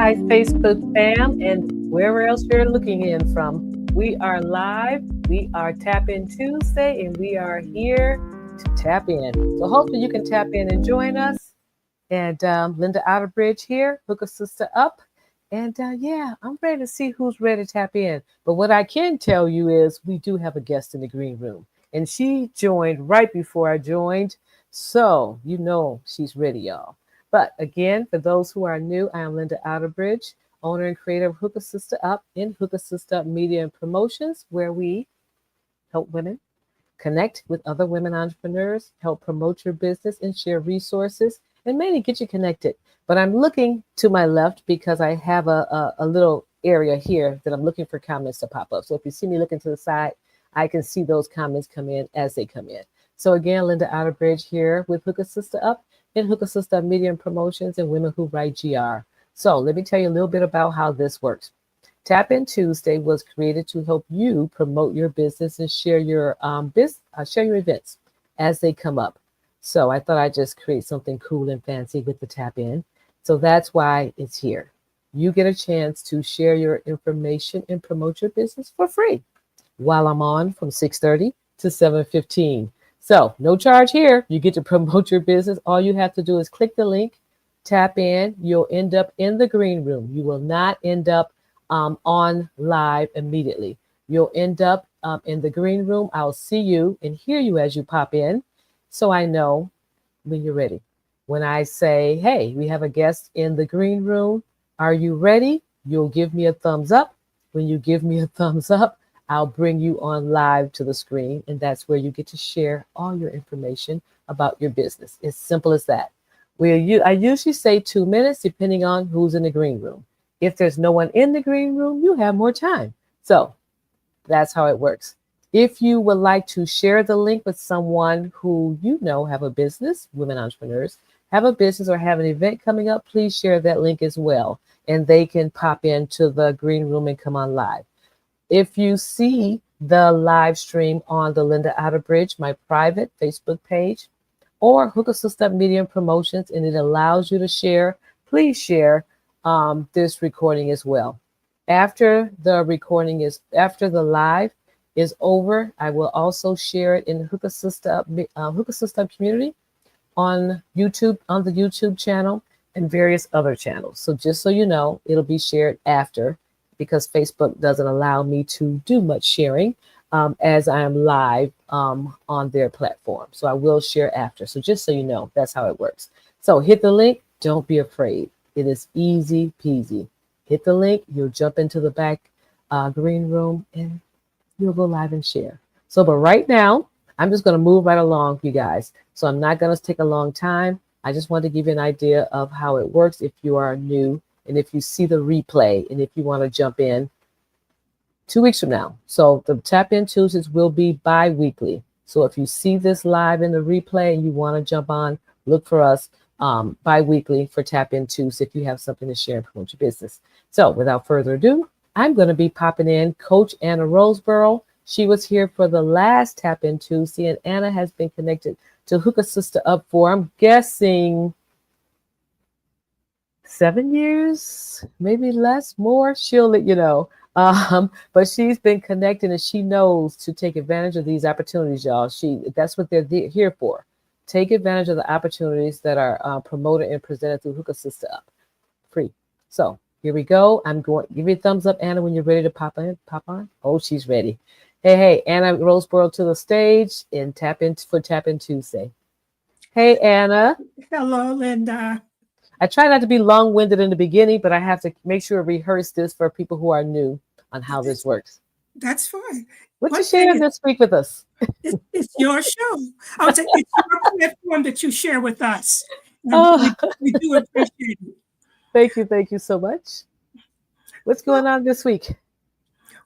Hi, Facebook fam, and wherever else you're looking in from. We are live. We are Tap In Tuesday, and we are here to tap in. So hopefully you can tap in and join us. And Linda Outerbridge here, hook a sister up. And yeah, I'm ready to see who's ready to tap in. But what I can tell you is we do have a guest in the green room, and she joined right before I joined. So you know she's ready, y'all. But again, for those who are new, I am Linda Outerbridge, owner and creator of Hook a Sister Up in Hook a Sister Up Media and Promotions, where we help women connect with other women entrepreneurs, help promote your business and share resources, and mainly get you connected. But I'm looking to my left because I have a little area here that I'm looking for comments to pop up. So if you see me looking to the side, I can see those comments come in as they come in. So again, Linda Outerbridge here with Hook a Sister Up and Hook a Sister Up Media and Promotions and Women Who Write GR. So let me tell you a little bit about how this works. Tap In Tuesday was created to help you promote your business and share your share your events as they come up. So I thought I'd just create something cool and fancy with the Tap In. So that's why it's here. You get a chance to share your information and promote your business for free while I'm on from 6:30 to 7:15. So no charge here. You get to promote your business. All you have to do is click the link, tap in. You'll end up in the green room. You will not end up on live immediately. You'll end up in the green room. I'll see you and hear you as you pop in, so I know when you're ready. When I say, hey, we have a guest in the green room, are you ready? You'll give me a thumbs up. When you give me a thumbs up, I'll bring you on live to the screen, and that's where you get to share all your information about your business. It's simple as that. I usually say 2 minutes, depending on who's in the green room. If there's no one in the green room, you have more time. So that's how it works. If you would like to share the link with someone who you know have a business, women entrepreneurs, have a business or have an event coming up, please share that link as well. And they can pop into the green room and come on live. If you see the live stream on the Linda Outerbridge, my private Facebook page, or Hook a Sister Up Media and Promotions, and it allows you to share, please share this recording as well. After the live is over, I will also share it in Hook a Sister Up community on YouTube, on the YouTube channel, and various other channels. So just so you know, it'll be shared after, because Facebook doesn't allow me to do much sharing as I am live on their platform. So I will share after. So just so you know, that's how it works. So hit the link. Don't be afraid. It is easy peasy. Hit the link. You'll jump into the back green room and you'll go live and share. So, but right now, I'm just going to move right along, you guys. So I'm not going to take a long time. I just want to give you an idea of how it works if you are new and if you see the replay and if you want to jump in 2 weeks from now. So the Tap In Tuesdays will be bi-weekly. So if you see this live in the replay and you want to jump on, look for us bi-weekly for Tap In Tuesday if you have something to share and promote your business. So without further ado, I'm going to be popping in Coach Anna Roseborough. She was here for the last Tap In Tuesday, and Anna has been connected to Hook a Sister Up for, I'm guessing, 7 years, maybe less, more. She'll let you know. But she's been connected and she knows to take advantage of these opportunities, y'all. That's what they're here for. Take advantage of the opportunities that are promoted and presented through Hook a Sister Up. Free. So here we go. I'm going to give you a thumbs up, Anna, when you're ready to pop on. Oh, she's ready. Hey, Anna Roseborough to the stage and Tap In Tuesday. Hey, Anna. Hello, Linda. I try not to be long-winded in the beginning, but I have to make sure to rehearse this for people who are new on how this works. That's fine. What you sharing this week with us? It's your show. I would say it's your platform that you share with us. We do appreciate it. Thank you so much. What's going on this week?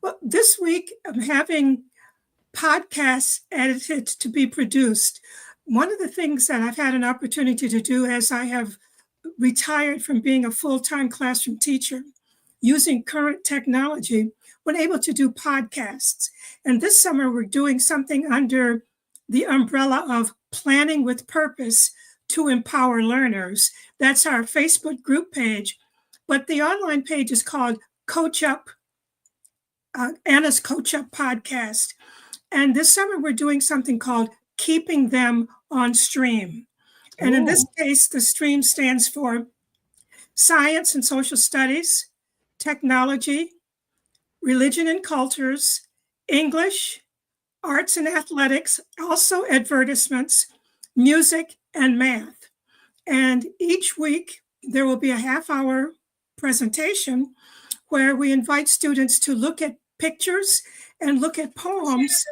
Well, this week I'm having podcasts edited to be produced. One of the things that I've had an opportunity to do as I have retired from being a full-time classroom teacher, using current technology, we're able to do podcasts. And this summer, we're doing something under the umbrella of Planning with Purpose to Empower Learners. That's our Facebook group page. But the online page is called Coach Up, Anna's Coach Up Podcast. And this summer we're doing something called Keeping Them on Stream. And in this case, the stream stands for Science and Social Studies, Technology, Religion and Cultures, English, Arts and Athletics, also advertisements, music, and math. And each week there will be a half-hour presentation where we invite students to look at pictures and look at poems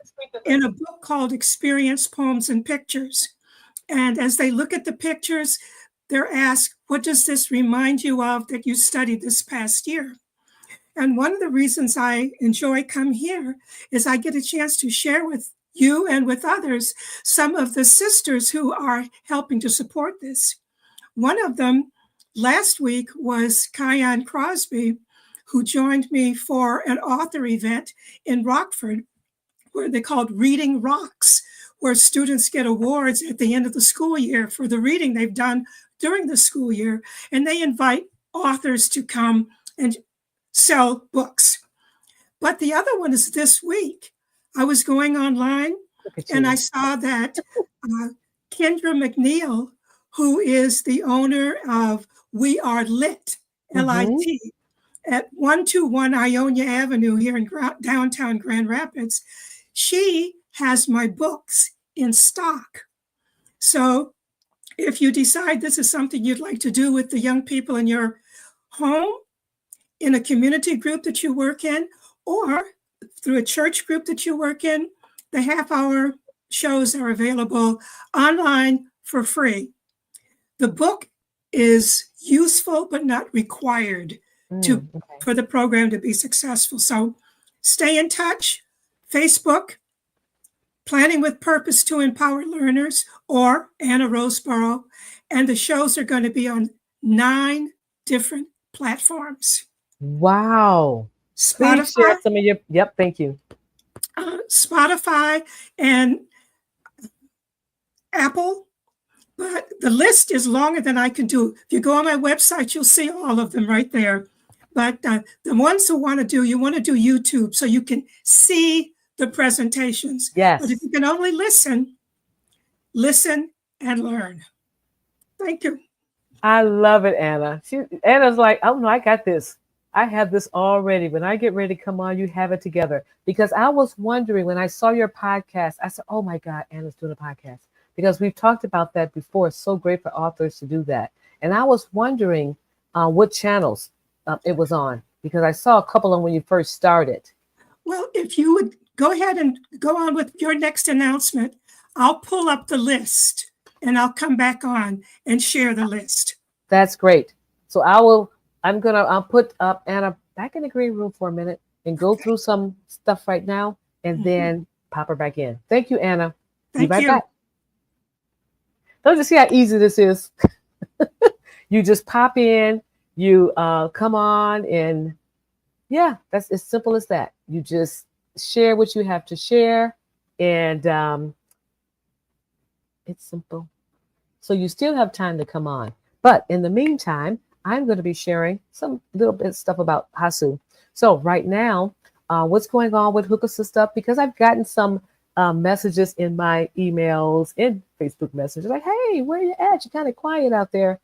in a book called Experience Poems and Pictures. And as they look at the pictures, they're asked, what does this remind you of that you studied this past year? And one of the reasons I enjoy coming here is I get a chance to share with you and with others some of the sisters who are helping to support this. One of them last week was Kyan Crosby, who joined me for an author event in Rockford, where they called Reading Rocks, where students get awards at the end of the school year for the reading they've done during the school year. And they invite authors to come and sell books. But the other one is this week. I was going online and I saw that Kendra McNeil, who is the owner of We Are Lit, L-I-T, at 121 Ionia Avenue here in downtown Grand Rapids, she has my books in stock. So if you decide this is something you'd like to do with the young people in your home, in a community group that you work in, or through a church group that you work in, the half-hour shows are available online for free. The book is useful but not required for the program to be successful. So stay in touch. Facebook, Planning with Purpose to Empower Learners, or Anna Roseborough. And the shows are going to be on 9 different platforms. Wow. Spotify, please share some of your, thank you. Spotify and Apple, but the list is longer than I can do. If you go on my website, you'll see all of them right there. But the ones who want to do, you want to do YouTube so you can see the presentations. Yes. But if you can only listen and learn. Thank you. I love it, Anna. Anna's like, oh no, I got this. I have this already. When I get ready to come on, you have it together. Because I was wondering when I saw your podcast, I said, oh my God, Anna's doing a podcast. Because we've talked about that before. It's so great for authors to do that. And I was wondering what channels it was on, because I saw a couple of them when you first started. Well, if you would go ahead and go on with your next announcement, I'll pull up the list and I'll come back on and share the list. That's great. So I'll put up Anna back in the green room for a minute and go through some stuff right now and then pop her back in. Thank you, Anna. Thank you. Back. Don't you see how easy this is? You just pop in, you come on, and that's as simple as that. You just share what you have to share, and it's simple. So you still have time to come on. But in the meantime, I'm going to be sharing some little bit of stuff about HASU. So right now, what's going on with Hook Us Up? Because I've gotten some messages in my emails, in Facebook messages, like, hey, where you at? You're kind of quiet out there.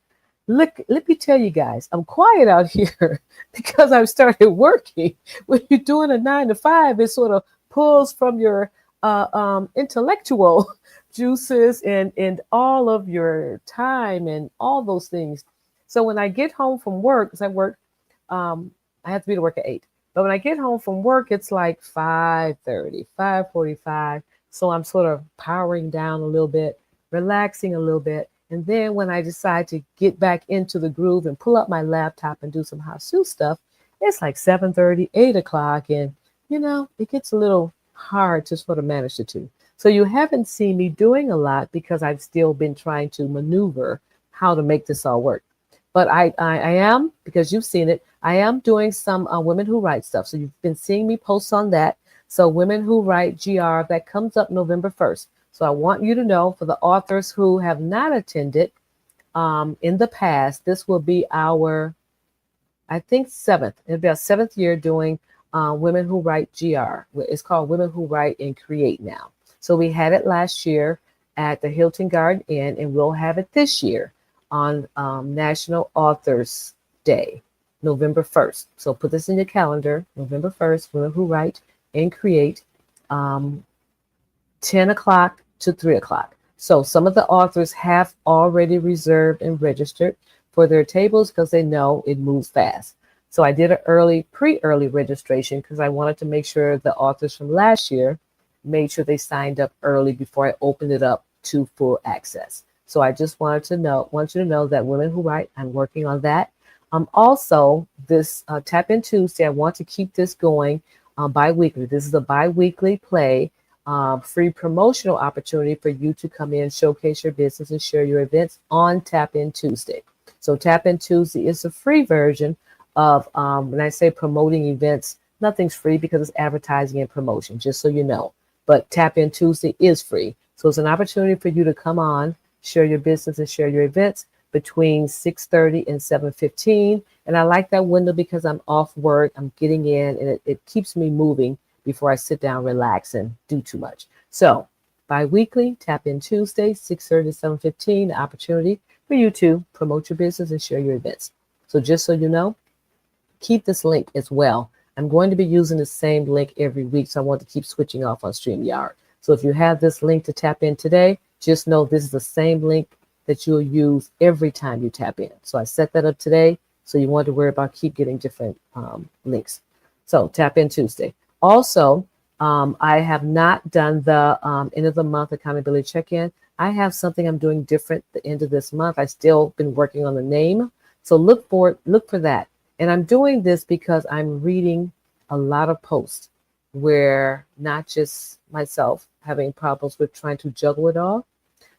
Look, let me tell you guys, I'm quiet out here because I've started working. When you're doing a 9 to 5, it sort of pulls from your intellectual juices and all of your time and all those things. So when I get home from work, because I work, I have to be to work at 8. But when I get home from work, it's like 5:30, 5:45. So I'm sort of powering down a little bit, relaxing a little bit. And then when I decide to get back into the groove and pull up my laptop and do some HASU stuff, it's like 7:30, 8 o'clock. And, it gets a little hard to sort of manage the two. So you haven't seen me doing a lot because I've still been trying to maneuver how to make this all work. But I am, because you've seen it, I am doing some Women Who Write stuff. So you've been seeing me post on that. So Women Who Write GR, that comes up November 1st. So I want you to know, for the authors who have not attended in the past, this will be our I think seventh. It'll be our seventh year doing Women Who Write GR. It's called Women Who Write and Create now. So we had it last year at the Hilton Garden Inn, and we'll have it this year on National Authors Day, November 1st. So put this in your calendar, November 1st, Women Who Write and Create, 10 o'clock to 3 o'clock. So some of the authors have already reserved and registered for their tables because they know it moves fast. So I did an pre-early registration because I wanted to make sure the authors from last year made sure they signed up early before I opened it up to full access. So I just want you to know that Women Who Write, I'm working on that. Also, this Tap In Tuesday, I want to keep this going bi-weekly. This is a bi-weekly play, free promotional opportunity for you to come in, showcase your business, and share your events on Tap In Tuesday. So Tap In Tuesday is a free version of, when I say promoting events, nothing's free because it's advertising and promotion, just so you know. But Tap In Tuesday is free. So it's an opportunity for you to come on, share your business and share your events between 6:30 and 7:15. And I like that window because I'm off work, I'm getting in, and it keeps me moving before I sit down, relax, and do too much. So bi-weekly, Tap In Tuesday, 6:30 to 7:15, the opportunity for you to promote your business and share your events. So just so you know, keep this link as well. I'm going to be using the same link every week, so I want to keep switching off on StreamYard. So if you have this link to tap in today, just know this is the same link that you'll use every time you tap in. So I set that up today, so you want to worry about keep getting different links. So Tap In Tuesday. Also, I have not done the end of the month accountability check-in. I have something I'm doing different at the end of this month. I still been working on the name. So look for that. And I'm doing this because I'm reading a lot of posts where not just myself having problems with trying to juggle it all,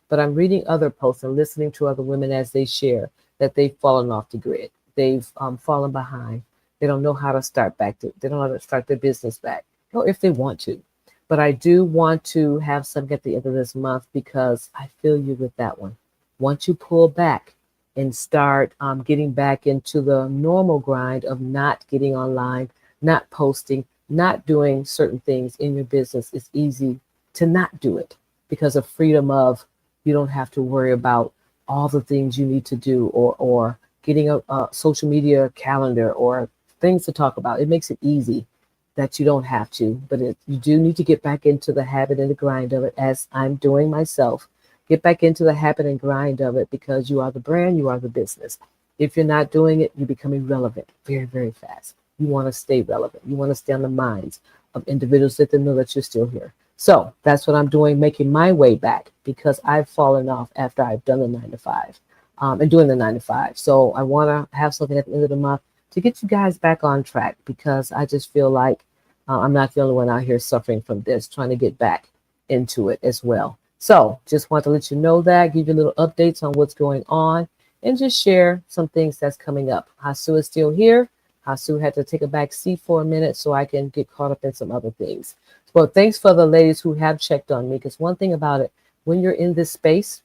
but I'm reading other posts and listening to other women as they share that they've fallen off the grid. They've fallen behind. They don't know how to start back. They don't know how to start their business back, or if they want to. But I do want to have something at the end of this month because I feel you with that one. Once you pull back and start getting back into the normal grind of not getting online, not posting, not doing certain things in your business, it's easy to not do it because of freedom of you don't have to worry about all the things you need to do or getting a social media calendar or things to talk about. It makes it easy that you don't have to, but you do need to get back into the habit and the grind of it, as I'm doing myself. Get back into the habit and grind of it because you are the brand, you are the business. If you're not doing it, you become irrelevant very, very fast. You want to stay relevant. You want to stay on the minds of individuals that they know that you're still here. So that's what I'm doing, making my way back because I've fallen off after I've done the 9 to 5 and doing the 9 to 5. So I want to have something at the end of the month to get you guys back on track because I just feel like I'm not the only one out here suffering from this, trying to get back into it as well. So just want to let you know that, give you little updates on what's going on, and just share some things that's coming up. Hasu is still here. Hasu had to take a back seat for a minute so I can get caught up in some other things. Well, thanks for the ladies who have checked on me, because one thing about it, when you're in this space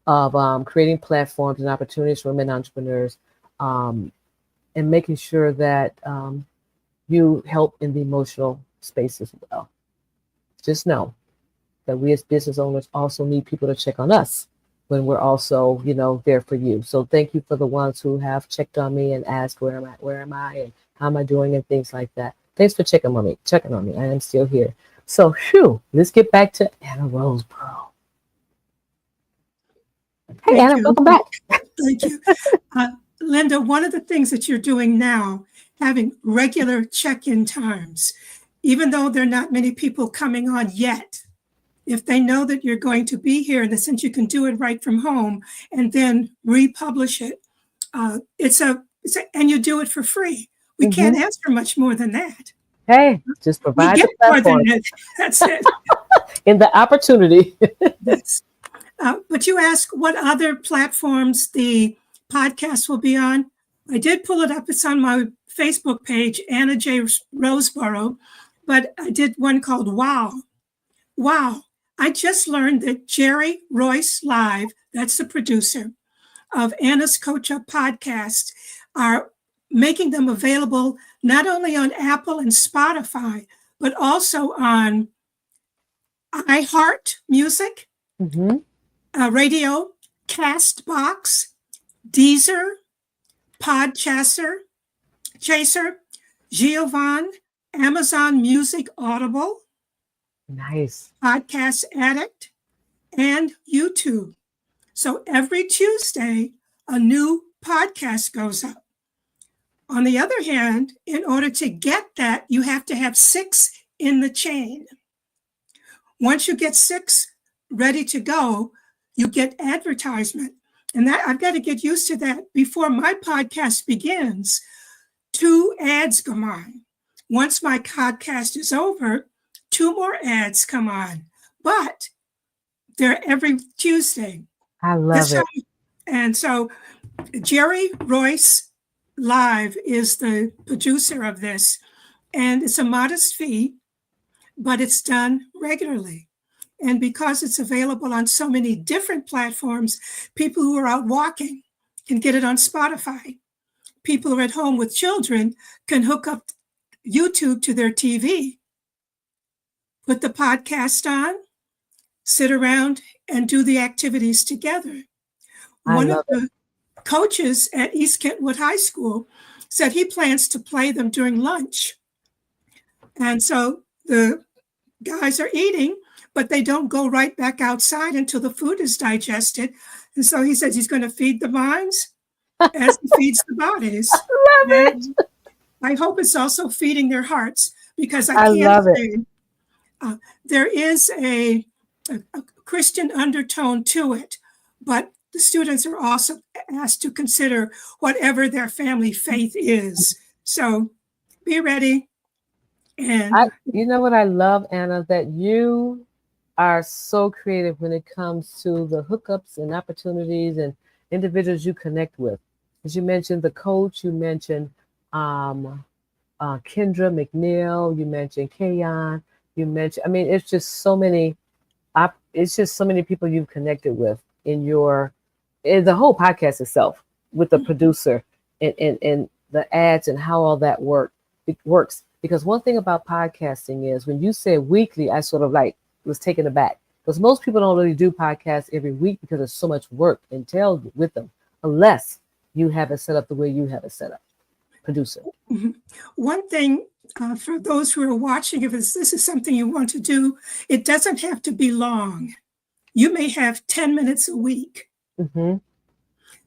of creating platforms and opportunities for women entrepreneurs and making sure that you help in the emotional space as well, just know that we as business owners also need people to check on us when we're also, there for you. So thank you for the ones who have checked on me and asked where am I, and how am I doing, and things like that. Thanks for checking on me. I am still here. So, let's get back to Anna Roseborough. Hey, Thank Anna, you. welcome back. Thank you. Linda, one of the things that you're doing now, having regular check-in times, even though there are not many people coming on yet, if they know that you're going to be here, and since you can do it right from home and then republish it, and you do it for free. We can't ask for much more than that. Hey, just provide we get the more platform. than it. That's it. In the opportunity. Yes. But you ask what other platforms the podcast will be on. I did pull it up. It's on my Facebook page, Anna J. Roseborough, but I did one called Wow. Wow. I just learned that Jerry Royce Live, that's the producer of Anna's Coach Up podcast, are making them available not only on Apple and Spotify, but also on iHeart Music, Radio, Castbox, Deezer, Podchaser, Giovanni, Amazon Music Audible, Nice. Podcast Addict, and YouTube. So every Tuesday, a new podcast goes up. On the other hand, in order to get that, you have to have 6 in the chain. Once you get 6 ready to go, you get advertisement. And that I've got to get used to that before my podcast begins. 2 ads come on. Once my podcast is over, 2 more ads come on. But they're every Tuesday. I love it. And so Jerry Royce Live is the producer of this. And it's a modest fee, but it's done regularly. And because it's available on so many different platforms, people who are out walking can get it on Spotify. People who are at home with children can hook up YouTube to their TV, put the podcast on, sit around and do the activities together. One of the coaches at East Kentwood High School said he plans to play them during lunch. And so the guys are eating, but they don't go right back outside until the food is digested. And so he says he's going to feed the minds as he feeds the bodies. I love it. I hope it's also feeding their hearts, because I love it. There is a Christian undertone to it, but the students are also asked to consider whatever their family faith is. So be ready. And you know what I love, Anna, that you are so creative when it comes to the hookups and opportunities and individuals you connect with. As you mentioned the coach, you mentioned Kendra McNeil, you mentioned Kayon, you mentioned, I mean, it's just so many people you've connected with in the whole podcast itself, with the producer and the ads and how all that works. Because one thing about podcasting is when you say weekly, I sort of was taken aback, because most people don't really do podcasts every week because there's so much work entailed with them, unless you have it set up the way you have it set up, producer. Mm-hmm. One thing for those who are watching, if this is something you want to do, it doesn't have to be long. You may have 10 minutes a week,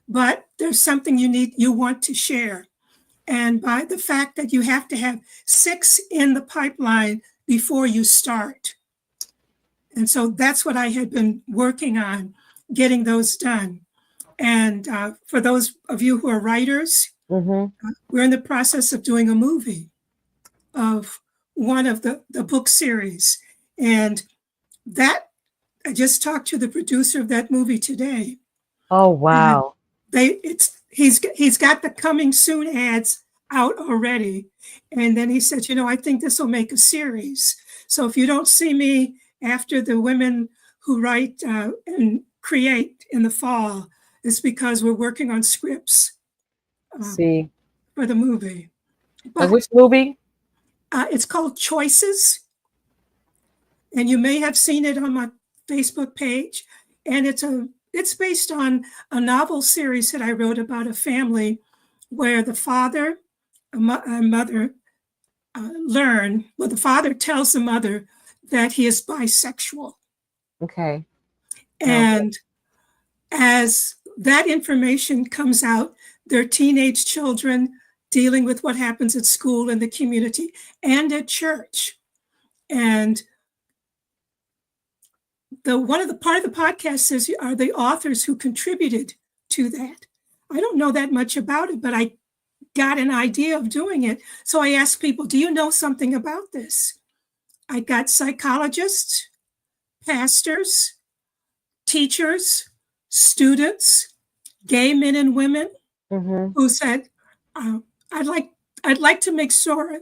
but there's something you want to share. And by the fact that you have to have 6 in the pipeline before you start. And so that's what I had been working on, getting those done. And for those of you who are writers, we're in the process of doing a movie of one of the book series. And that, I just talked to the producer of that movie today. Oh, wow. He's got the coming soon ads out already. And then he said, I think this will make a series. So if you don't see me after the women who write and create in the fall, it's because we're working on scripts for the movie. But which movie? It's called Choices. And you may have seen it on my Facebook page. And it's based on a novel series that I wrote about a family where the father and mother the father tells the mother that he is bisexual. Okay. And as that information comes out, their teenage children dealing with what happens at school and the community and at church. And part of the podcast are the authors who contributed to that. I don't know that much about it, but I got an idea of doing it. So I asked people, do you know something about this? I got psychologists, pastors, teachers, students, gay men and women who said, I'd like to make sure,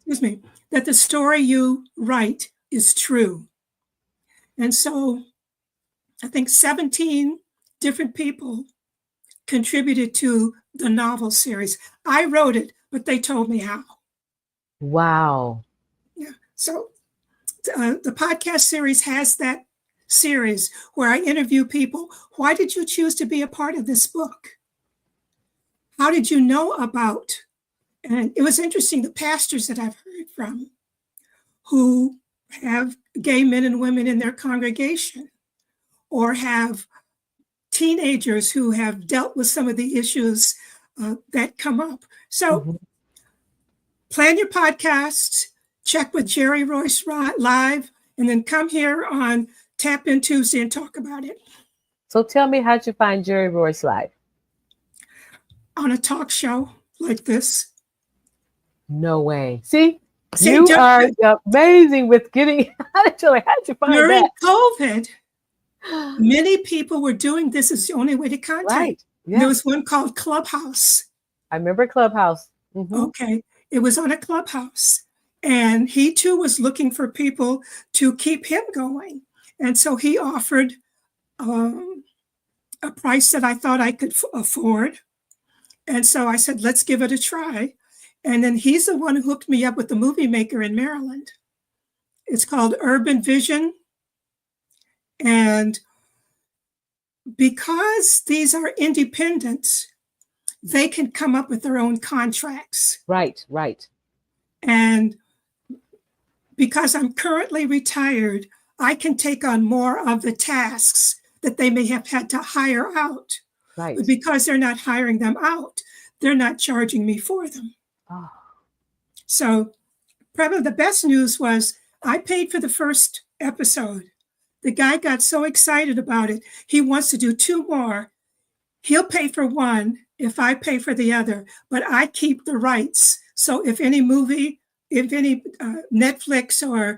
that the story you write is true. And so I think 17 different people contributed to the novel series. I wrote it, but they told me how. Wow. Yeah. So the podcast series has that series where I interview people. Why did you choose to be a part of this book? How did you know about? And it was interesting, the pastors that I've heard from who have gay men and women in their congregation, or have teenagers who have dealt with some of the issues that come up. So plan your podcast, check with Jerry Royce Live, and then come here on Tap In Tuesday and talk about it. So tell me, how'd you find Jerry Royce Live? On a talk show like this. No way. See, you are amazing with getting. How'd you find during that? COVID, many people were doing this as the only way to contact. Right. Yeah. There was one called Clubhouse. I remember Clubhouse. Okay. It was on a Clubhouse. And he too was looking for people to keep him going. And so he offered a price that I thought I could afford. And so I said, let's give it a try. And then he's the one who hooked me up with the movie maker in Maryland. It's called Urban Vision. And because these are independents, they can come up with their own contracts. Right, right. And because I'm currently retired, I can take on more of the tasks that they may have had to hire out. Right. But because they're not hiring them out, they're not charging me for them. Oh. So probably the best news was I paid for the first episode. The guy got so excited about it. He wants to do 2 more. He'll pay for one if I pay for the other, but I keep the rights. So if any movie, if any Netflix or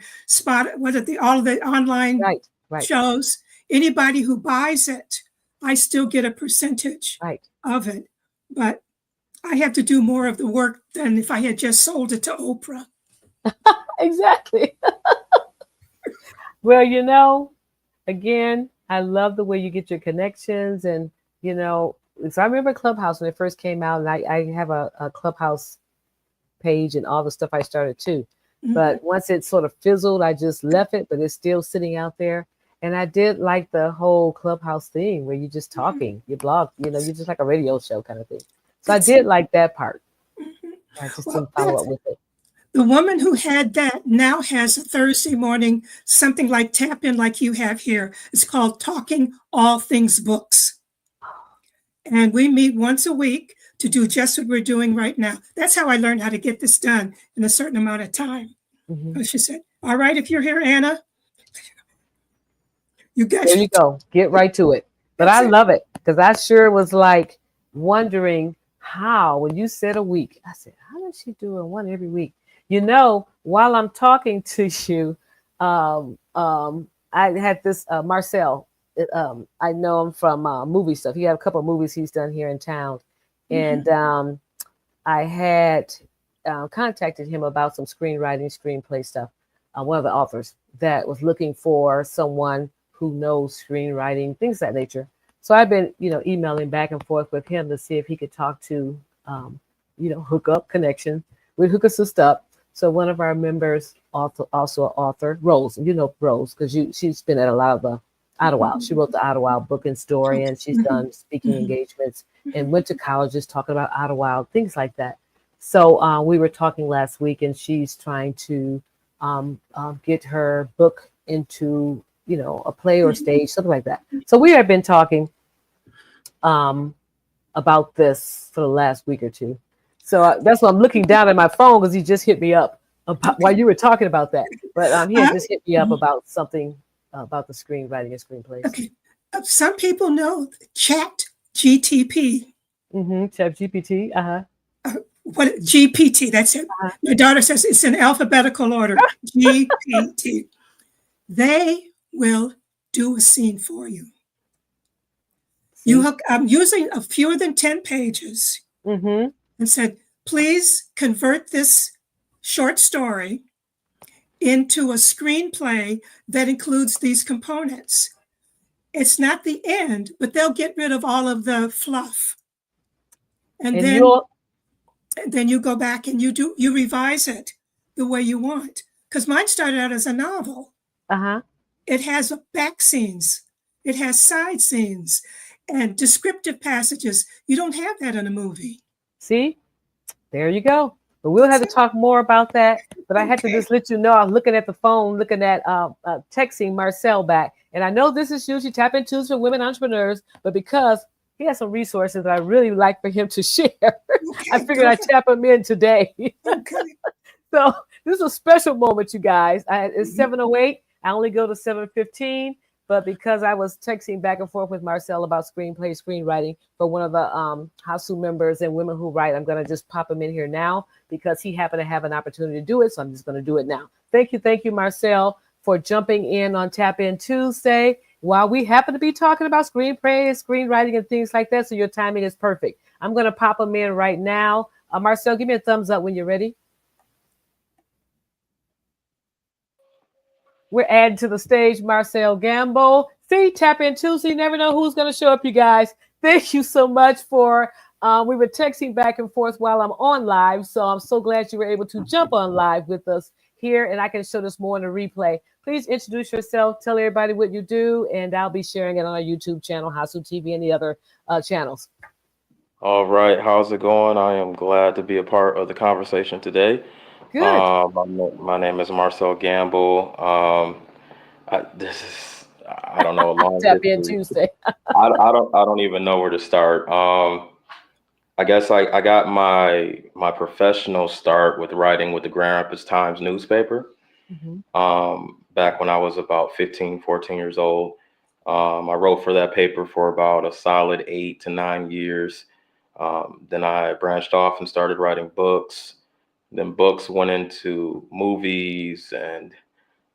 all of the online shows, anybody who buys it, I still get a percentage of it. But I have to do more of the work than if I had just sold it to Oprah. Exactly. Well, again, I love the way you get your connections. And, so I remember Clubhouse when it first came out, and I have a Clubhouse page and all the stuff I started too. But once it sort of fizzled, I just left it, but it's still sitting out there. And I did like the whole Clubhouse thing where you're just talking, you blog, you're just like a radio show kind of thing. So I did like that part. I just didn't follow up with it. The woman who had that now has a Thursday morning, something like Tap In like you have here. It's called Talking All Things Books. And we meet once a week to do just what we're doing right now. That's how I learned how to get this done in a certain amount of time. She said, all right, if you're here, Anna, there you go. Get right to it. But I love it because I sure was like wondering how, when you said a week, I said, how does she do one every week? While I'm talking to you, I had this Marcel. I know him from movie stuff. He had a couple of movies he's done here in town. And I had contacted him about some screenwriting, screenplay stuff. One of the authors that was looking for someone who knows screenwriting, things of that nature. So I've been, emailing back and forth with him to see if he could talk to, hook up connection. We'd hook us up. So one of our members, also an author, Rose, Rose, because she's been at a lot of the Ottawa. She wrote the Ottawa book and story, and she's done speaking engagements and went to colleges talking about Ottawa, things like that. So we were talking last week, and she's trying to get her book into, a play or stage, something like that. So we have been talking about this for the last week or two. So that's why I'm looking down at my phone, because he just hit me up while you were talking about that. But he had just hit me up about something about the screenwriting and screenplays. Okay. Some people know Chat GTP. Chat GPT. What GPT? That's it. My daughter says it's in alphabetical order. GPT. They will do a scene for you. I'm using a fewer than 10 pages and said, please convert this short story into a screenplay that includes these components. It's not the end, but they'll get rid of all of the fluff. And And then you go back and you revise it the way you want. Because mine started out as a novel. uh-huh. It has back scenes, it has side scenes, and descriptive passages. You don't have that in a movie. See, there you go. But we'll have That's to it. talk more about that. But I had to Okay. just let you know I was looking at the phone, looking at texting Marcel back. And I know this is usually Tap In Tuesday for women entrepreneurs, but because he has some resources that I really like for him to share, I Okay. figured Go I'd ahead. tap him in today. Okay. So this is a special moment, you guys. It's Mhm. 7:08. I only go to 7:15, but because I was texting back and forth with Marcel about screenplay, screenwriting for one of the HASU members and Women Who Write, I'm going to just pop him in here now because he happened to have an opportunity to do it. So I'm just going to do it now. Thank you, Marcel, for jumping in on Tap In Tuesday while we happen to be talking about screenplay, screenwriting, and things like that. So your timing is perfect. I'm going to pop him in right now. Marcel, give me a thumbs up when you're ready. We're adding to the stage Marcel Gamble. See, Tap In Tuesday. You never know who's going to show up, you guys. Thank you so much for. We were texting back and forth while I'm on live, so I'm so glad you were able to jump on live with us here, and I can show this more in the replay. Please introduce yourself, tell everybody what you do, and I'll be sharing it on our YouTube channel, Hasu TV, and the other channels. All right, how's it going? I am glad to be a part of the conversation today. Good. My name is Marcel Gamble. I don't know, a long Tap In history. Tuesday. I don't even know where to start. I guess I got my professional start with writing with the Grand Rapids Times newspaper. Mhm. Back when I was about 15, 14 years old. I wrote for that paper for about a solid 8 to 9 years. Then I branched off and started writing books. Then books went into movies, and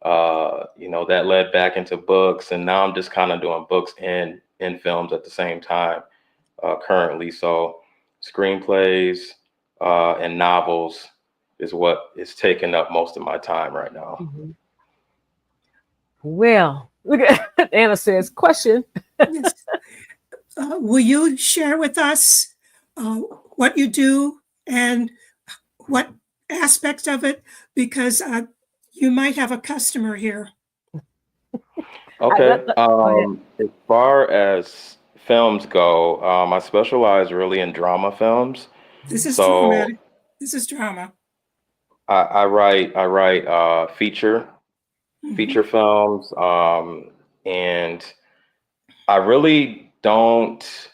that led back into books. And now I'm just kind of doing books and in films at the same time currently. So screenplays and novels is what is taking up most of my time right now. Mhm. Well, look at Anna says, question. Yes. Will you share with us uh, what you do and what aspect of it? Because you might have a customer here. Okay. Go ahead. As far as films go, I specialize really in drama films. This is So dramatic. This is drama. I write Mhm. feature films, and I really don't.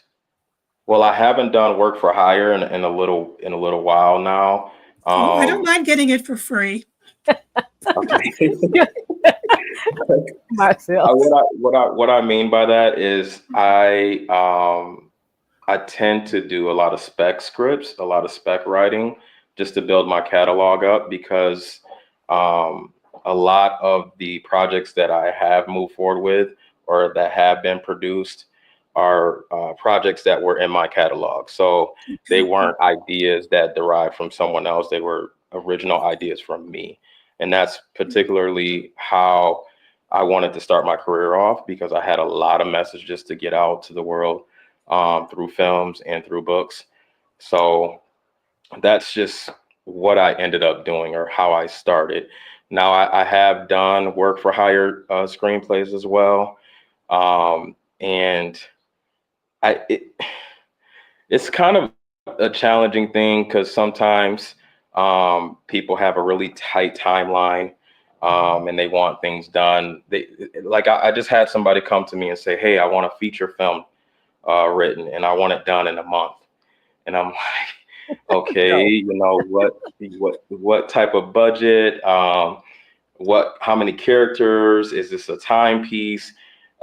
Well, I haven't done work for hire in a little while now. Oh, I don't Um, mind getting it for free. okay. Myself. What I mean by that is I tend to do a lot of spec scripts, a lot of spec writing, just to build my catalog up because um, a lot of the projects that I have moved forward with or that have been produced are projects that were in my catalog. So they Okay. weren't ideas that derived from someone else. They were original ideas from me. And that's particularly how I wanted to start my career off because I had a lot of messages to get out to the world through films and through books. So that's just what I ended up doing or how I started. Now I have done work for hire screenplays as well, and I it's kind of a challenging thing because sometimes people have a really tight timeline and they want things done. I just had somebody come to me and say, "Hey, I want a feature film written and I want it done in a month." And I'm like, okay, No. what type of budget? How many characters? Is this a timepiece?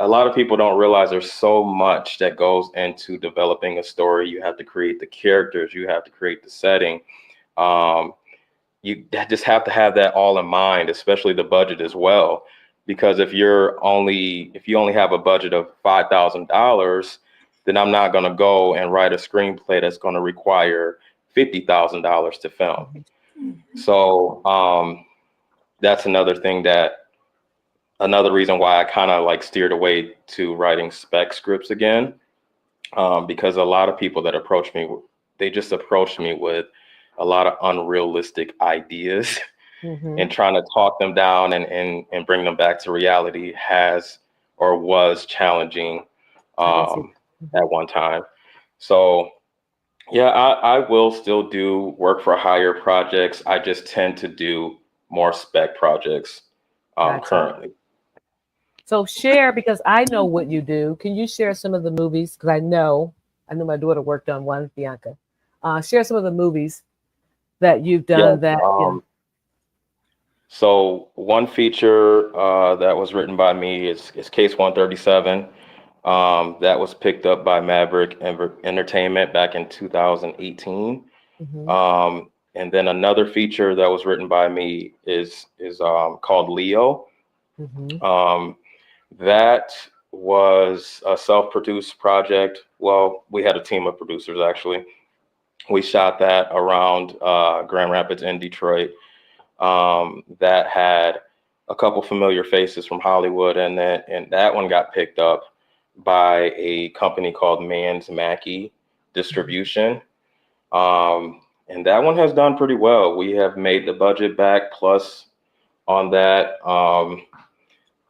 A lot of people don't realize there's so much that goes into developing a story. You have to create the characters, you have to create the setting. Um, you just have to have that all in mind, especially the budget as well. Because if you only have a budget of $5,000, then I'm not going to go and write a screenplay that's going to require $50,000 to film. Mhm. So that's another reason why I kind of like steered away to writing spec scripts again, because a lot of people that approach me they just approached me with a lot of unrealistic ideas and trying to talk them down and bring them back to reality has or was challenging at one time. So yeah, I will still do work for hire projects. I just tend to do more spec projects currently. So share, because I know what you do. Can you share some of the movies? Because I know my daughter worked on one, Bianca. Share some of the movies that you've done. So one feature that was written by me is Case 137. That was picked up by Maverick Entertainment back in 2018. And then another feature that was written by me is called Leo. That was a self-produced project. Well, we had a team of producers, actually. We shot that around Grand Rapids in Detroit. That had a couple familiar faces from Hollywood, and that one got picked up by a company called Mans Mackey Distribution. And that one has done pretty well. We have made the budget back plus on that.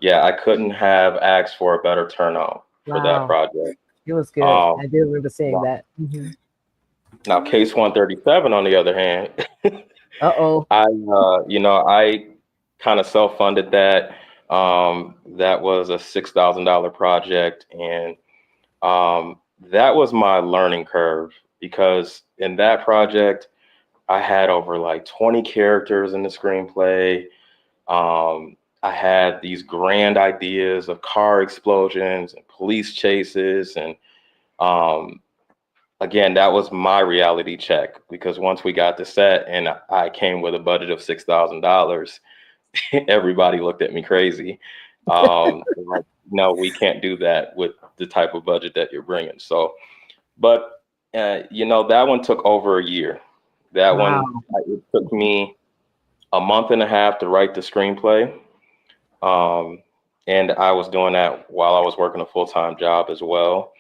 Yeah, I couldn't have asked for a better turnout for that project. It was good. I do remember seeing that. Now, Case 137, on the other hand, I kind of self-funded that. That was a $6,000 project, and that was my learning curve, because in that project, I had over like 20 characters in the screenplay. I had these grand ideas of car explosions and police chases. And again, that was my reality check, because once we got to set and I came with a budget of $6,000, everybody looked at me crazy. Like, no, we can't do that with the type of budget that you're bringing. So, but, that one took over a year. That one, it took me a month and a half to write the screenplay. And I was doing that while I was working a full-time job as well.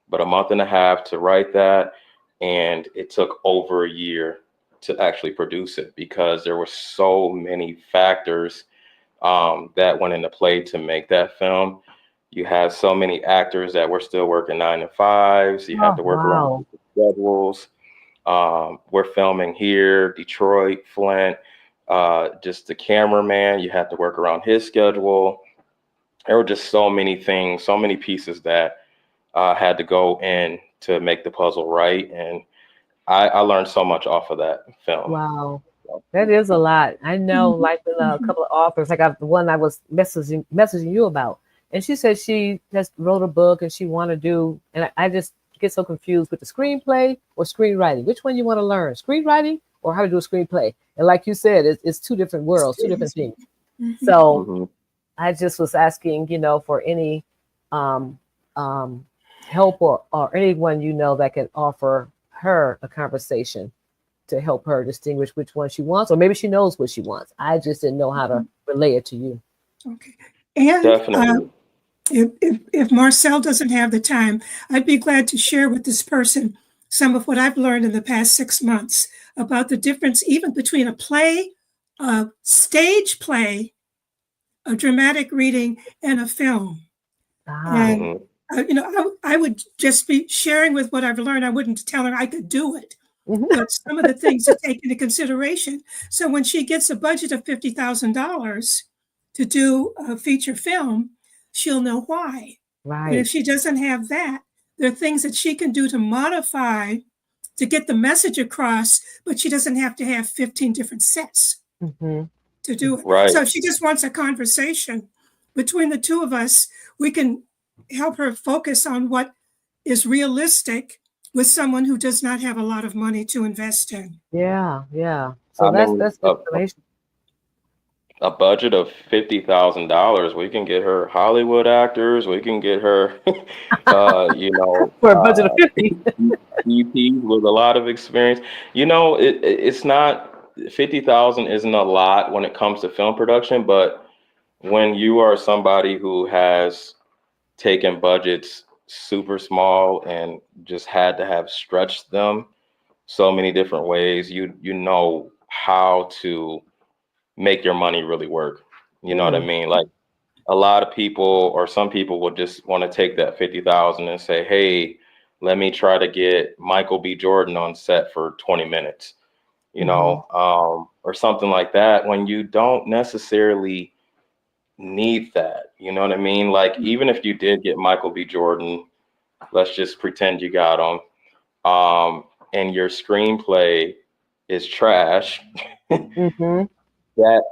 But a month and a half to write that, and it took over a year to actually produce it, because there were so many factors that went into play to make that film. You have so many actors that were still working 9 to 5s. You have to work around the schedules. We're filming here, Detroit, Flint. Just the cameraman, you have to work around his schedule. There were just so many things, so many pieces that had to go in to make the puzzle right. And I learned so much off of that film. Wow. That is a lot. I know, like with a couple of authors, like the one I was messaging you about, and she said she just wrote a book and she want to do, and I just get so confused with the screenplay or screenwriting. Which one you want to learn, screenwriting or how to do a screenplay? And like you said, it's two different worlds, two different things. So I just was asking, for any help or anyone that can offer her a conversation to help her distinguish which one she wants, or maybe she knows what she wants. I just didn't know how to relay it to you. Okay. And definitely. If Marcel doesn't have the time, I'd be glad to share with this person some of what I've learned in the past 6 months about the difference even between a play, a stage play, a dramatic reading, and a film. And I would just be sharing with what I've learned. I wouldn't tell her I could do it, but some of the things to take into consideration. So when she gets a budget of $50,000 to do a feature film, she'll know why. Right. But if she doesn't have that, there are things that she can do to modify to get the message across, but she doesn't have to have 15 different sets to do it. Right. So if she just wants a conversation between the two of us, we can help her focus on what is realistic with someone who does not have a lot of money to invest in. Yeah. So that's good information. A budget of $50,000, we can get her Hollywood actors. We can get her, for a budget of 50, DPs with a lot of experience. It's not, 50,000 isn't a lot when it comes to film production, but when you are somebody who has taken budgets super small and just had to have stretched them so many different ways. You know how to make your money really work. You know what I mean? Like a lot of people or some people will just want to take that 50,000 and say, hey, let me try to get Michael B. Jordan on set for 20 minutes, you know, or something like that, when you don't necessarily need that. You know what I mean? Like, even if you did get Michael B. Jordan, let's just pretend you got him, and your screenplay is trash, that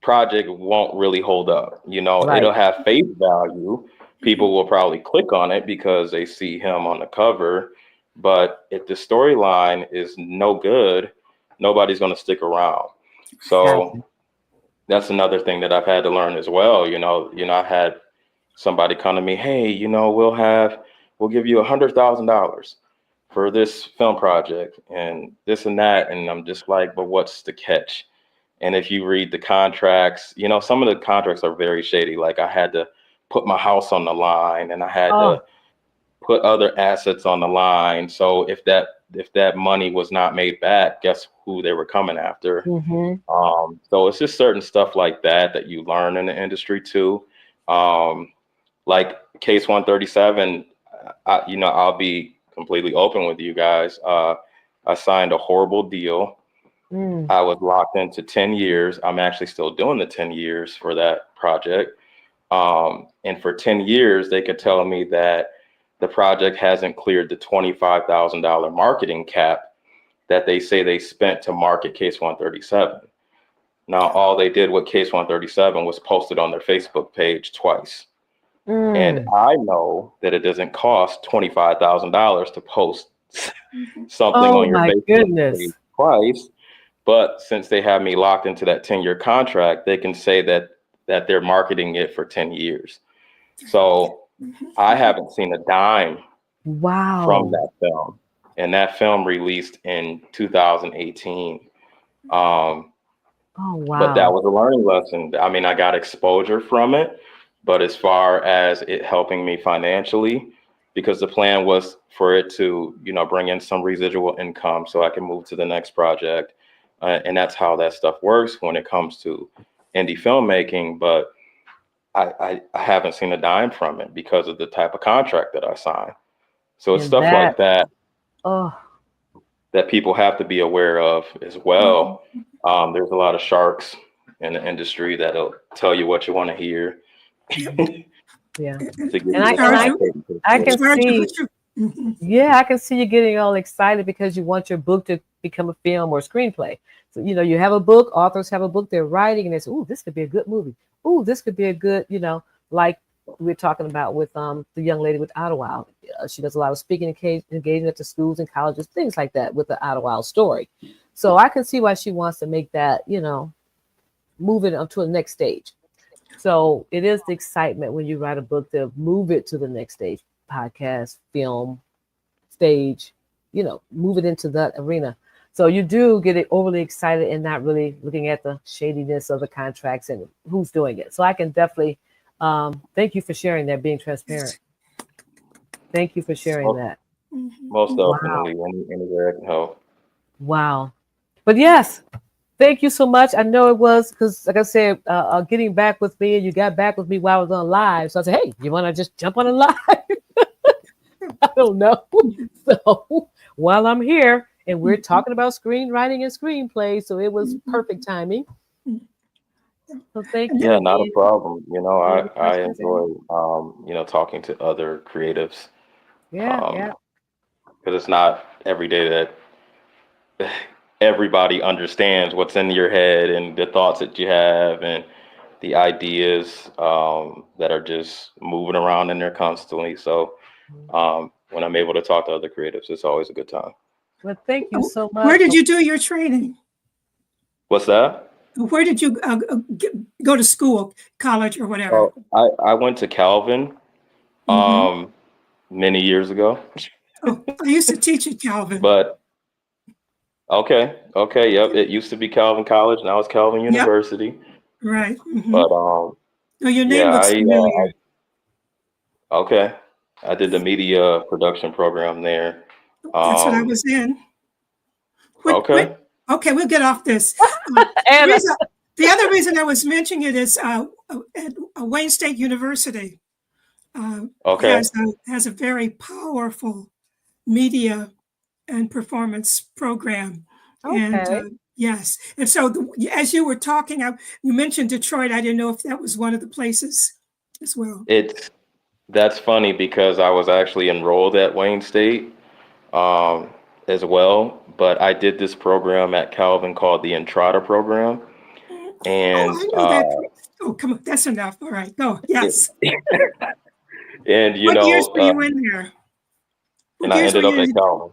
project won't really hold up. You know, Right. it'll have face value. People will probably click on it because they see him on the cover. But if the storyline is no good, nobody's going to stick around. So Gotcha. that's another thing that I've had to learn as well. You know, I had somebody come to me, hey, you know, we'll give you $100,000 for this film project and this and that. And I'm just like, but what's the catch? And if you read the contracts, you know, some of the contracts are very shady. Like I had to put my house on the line and I had to put other assets on the line. So if that money was not made back, guess who they were coming after? So it's just certain stuff like that you learn in the industry too. Like Case 137, you know, I'll be completely open with you guys. I signed a horrible deal. I was locked into 10 years. I'm actually still doing the 10 years for that project. And for 10 years, they could tell me that the project hasn't cleared the $25,000 marketing cap that they say they spent to market Case 137. Now, all they did with Case 137 was post it on their Facebook page twice. And I know that it doesn't cost $25,000 to post something on your Facebook page twice. But since they have me locked into that 10-year contract, they can say that they're marketing it for 10 years. So I haven't seen a dime from that film. And that film released in 2018. But that was a learning lesson. I mean, I got exposure from it, but as far as it helping me financially, because the plan was for it to, you know, bring in some residual income so I can move to the next project. And that's how that stuff works when it comes to indie filmmaking. But I haven't seen a dime from it because of the type of contract that I signed. So it's stuff like that that people have to be aware of as well. There's a lot of sharks in the industry that'll tell you what you want to hear. Yeah. And I can see, I can see you getting all excited because you want your book to become a film or screenplay. So, you know, you have a book, authors have a book they're writing, and they say, "Ooh, this could be a good movie. Ooh, this could be a good," you know, like we're talking about with the young lady with Idlewild. She does a lot of speaking engagement at the schools and colleges, things like that with the Idlewild story. So I can see why she wants to make that, you know, move it up to the next stage. So it is the excitement when you write a book to move it to the next stage, podcast, film, stage, you know, move it into that arena. So you do get it overly excited and not really looking at the shadiness of the contracts and who's doing it. So I can definitely thank you for sharing that, being transparent. Thank you for sharing that. Most definitely, anywhere I can help. Wow. But yes, thank you so much. I know it was because, like I said, getting back with me, and you got back with me while I was on live. So I said, hey, you want to just jump on a live? I don't know. So while I'm here, and we're talking about screenwriting and screenplay, so it was perfect timing. So thank you. Yeah, not a problem. You know, I enjoy, you know, talking to other creatives. Yeah. Because it's not every day that everybody understands what's in your head and the thoughts that you have and the ideas that are just moving around in there constantly. So when I'm able to talk to other creatives, it's always a good time. Well, thank you so much. Where did you do your training? What's that? Where did you go to school, college, or whatever? I went to Calvin many years ago. I used to teach at Calvin. But okay, yep. It used to be Calvin College. Now it's Calvin University. Yep. Right. But your name looks familiar. Okay, I did the media production program there. That's what I was in. Okay. Okay, we'll get off this. Anna. The other reason I was mentioning it is at Wayne State University Okay. has a very powerful media and performance program. Okay. And yes, and so as you were talking, you mentioned Detroit. I didn't know if that was one of the places as well. That's funny because I was actually enrolled at Wayne State as well, but I did this program at Calvin called the Entrada program. And I know that. Oh, come on, that's enough. All right, go. Yes. And what years were you in there? And I ended up at Calvin.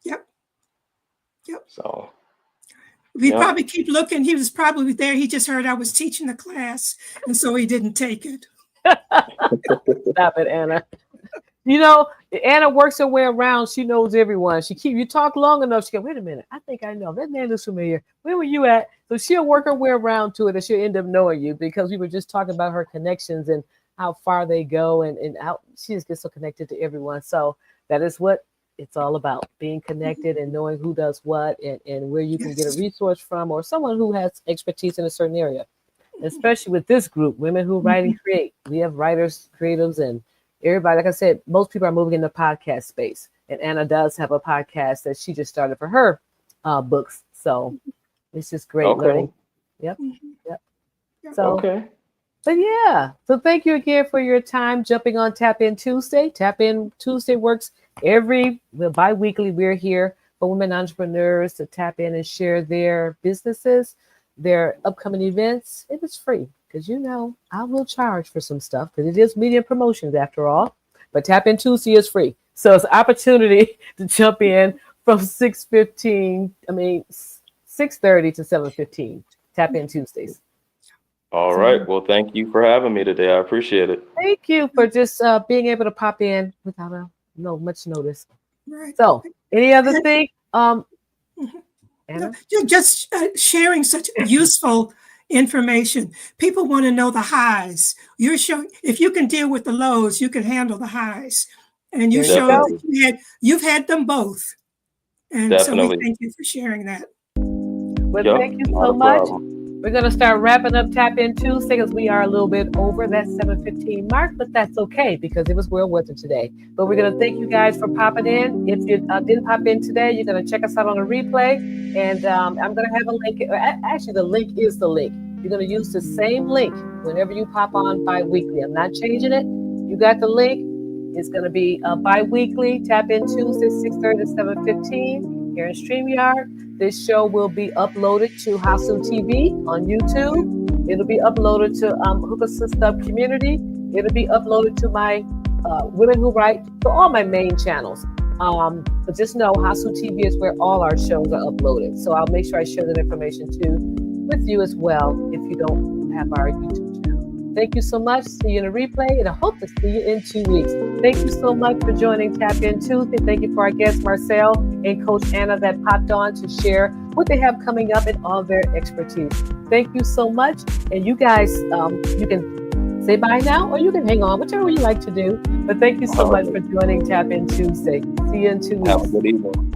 Yep. So we probably keep looking. He was probably there. He just heard I was teaching the class, and so he didn't take it. Stop it, Anna. You know, Anna works her way around. She knows everyone. You talk long enough, she go, wait a minute, I think I know. That man looks familiar. Where were you at? So she'll work her way around to it, and she'll end up knowing you because we were just talking about her connections and how far they go and how she just gets so connected to everyone. So that is what it's all about, being connected and knowing who does what and where you can get a resource from or someone who has expertise in a certain area. Especially with this group, Women Who Write and Create. We have writers, creatives, and everybody. Like I said, most people are moving in the podcast space. And Anna does have a podcast that she just started for her books. So it's just great learning. Yep. So, but yeah. So thank you again for your time jumping on Tap In Tuesday. Tap In Tuesday works bi-weekly. We're here for women entrepreneurs to tap in and share their businesses, their upcoming events. It is free because I will charge for some stuff because it is media promotions after all. But Tap In Tuesday is free, so it's an opportunity to jump in from 6:30 to 7:15. Tap In Tuesdays. All right. Well, thank you for having me today. I appreciate it. Thank you for just being able to pop in without much notice. Right. So, any other thing? No, you're just sharing such useful information. People want to know the highs. You're showing if you can deal with the lows, you can handle the highs, and you show that you've had them both. And so we thank you for sharing that. Well, thank you so much. We're going to start wrapping up Tap In Tuesday because we are a little bit over that 7:15 mark, but that's okay because it was well worth it today. But we're going to thank you guys for popping in. If you didn't pop in today, you're going to check us out on a replay. And I'm going to have a link. Actually, the link is the link. You're going to use the same link whenever you pop on bi-weekly. I'm not changing it. You got the link. It's going to be bi-weekly, Tap In Tuesday, 6:30 to 7:15 here in StreamYard. This show will be uploaded to Hasu TV on YouTube. It'll be uploaded to Hook a Sister Up Community. It'll be uploaded to my Women Who Write, to all my main channels. But just know Hasu TV is where all our shows are uploaded. So I'll make sure I share that information too with you as well if you don't have our YouTube channel. Thank you so much. See you in a replay, and I hope to see you in 2 weeks. Thank you so much for joining Tap In Tuesday. Thank you for our guests, Marcel and Coach Anna, that popped on to share what they have coming up and all their expertise. Thank you so much. And you guys, you can say bye now, or you can hang on, whichever you like to do. But thank you so much for joining Tap In Tuesday. See you in 2 weeks. Have a good evening.